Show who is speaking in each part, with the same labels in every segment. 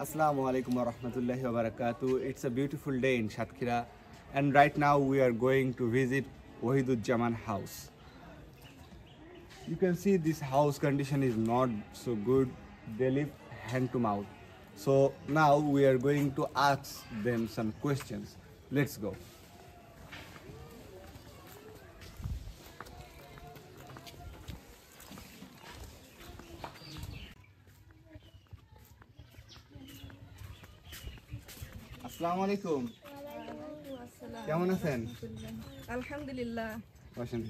Speaker 1: Assalamu alaikum wa rahmatullahi wa barakatuh. It's a beautiful day in Shatkhira, and right now we are going to visit Wahiduzzaman house. You can see this house condition is not so good. They live hand to mouth. So now we are going to ask them some questions. Let's go. আসসালামু আলাইকুম। কেমন আছেন?
Speaker 2: আলহামদুলিল্লাহ।
Speaker 1: বসেন।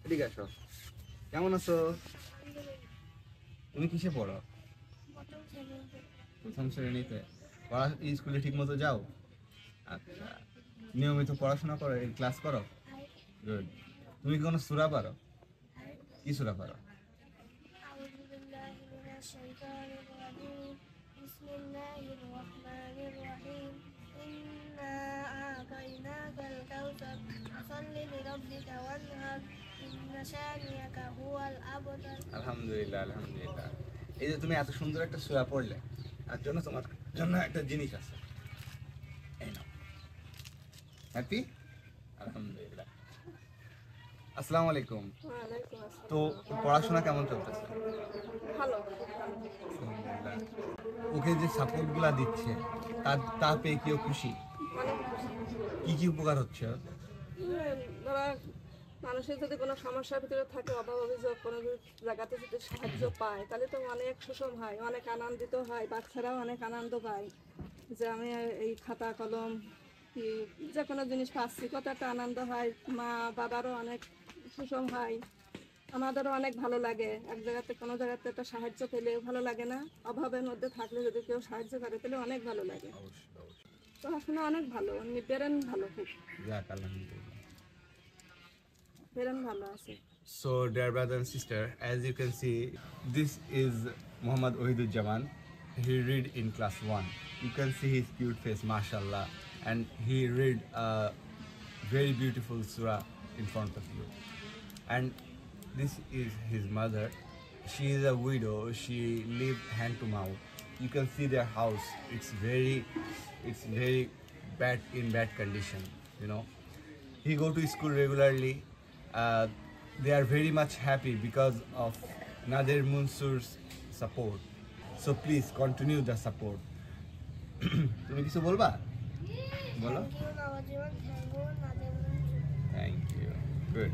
Speaker 1: এদিকে আসো। কেমন আছো? তুমি কিসে পড়ো? প্রথম শ্রেণীতে। স্কুলে ঠিক মতো যাও? আচ্ছা। নিয়মিত পড়াশোনা করো, ক্লাস করো? গুড। তুমি কি কোনো সূরা পারো? কি সূরা পারো? আলহামদুলিল্লাহ আলহামদুলিল্লাহ। এই যে তুমি এত সুন্দর একটা সূরা পড়লে, তার জন্য তোমার জন্য একটা জিনিস আছে। এই নাও। হ্যাপি? আলহামদুলিল্লাহ। আসসালামু আলাইকুম।
Speaker 2: ওয়ালাইকুম আসসালাম।
Speaker 1: তো পড়াশোনা কেমন চলতেছে?
Speaker 2: ভালো।
Speaker 1: আলহামদুলিল্লাহ। ওকে যে সাপোর্টগুলা দিচ্ছে তা পেয়ে কেউ খুশি?
Speaker 2: অনেক খুশি।
Speaker 1: কি উপকার হচ্ছে?
Speaker 2: ধরা মানুষের যদি কোনো সমস্যার ভিতরে থাকে, অভাব অভিযোগ কোনো জায়গাতে যদি সাহায্য পায়, তাহলে তো অনেক সুষম হয়, অনেক আনন্দিত হয়, বাচ্চারাও অনেক আনন্দ পায় যে আমি এই খাতা কলম কি যে কোনো জিনিস পাচ্ছি, কত একটা আনন্দ হয়। মা বাবারও অনেক সুষম হয়, আমাদেরও অনেক ভালো লাগে। এক জায়গাতে কোনো জায়গাতে একটা সাহায্য পেলে ভালো লাগে না? অভাবের মধ্যে থাকলে যদি কেউ সাহায্য করে তাহলে অনেক ভালো লাগে। পড়াশোনা অনেক ভালো, ব্রেন ভালো, খুব ব্রেন ভালো আছে।
Speaker 1: So dear brother and sister, as you can see, this is Muhammad Wahiduzzaman. He read in class 1. You can see his cute face, mashallah, and he read a very beautiful surah in front of you. And this is his mother. She is a widow. She lived hand to mouth. You can see their house. It's very bad, in bad condition. You know, he go to school regularly. They are very much happy because of Nadir Mansur's support. So please continue the support. তুমি কিছু বলবা? বলো। Thank you. Good.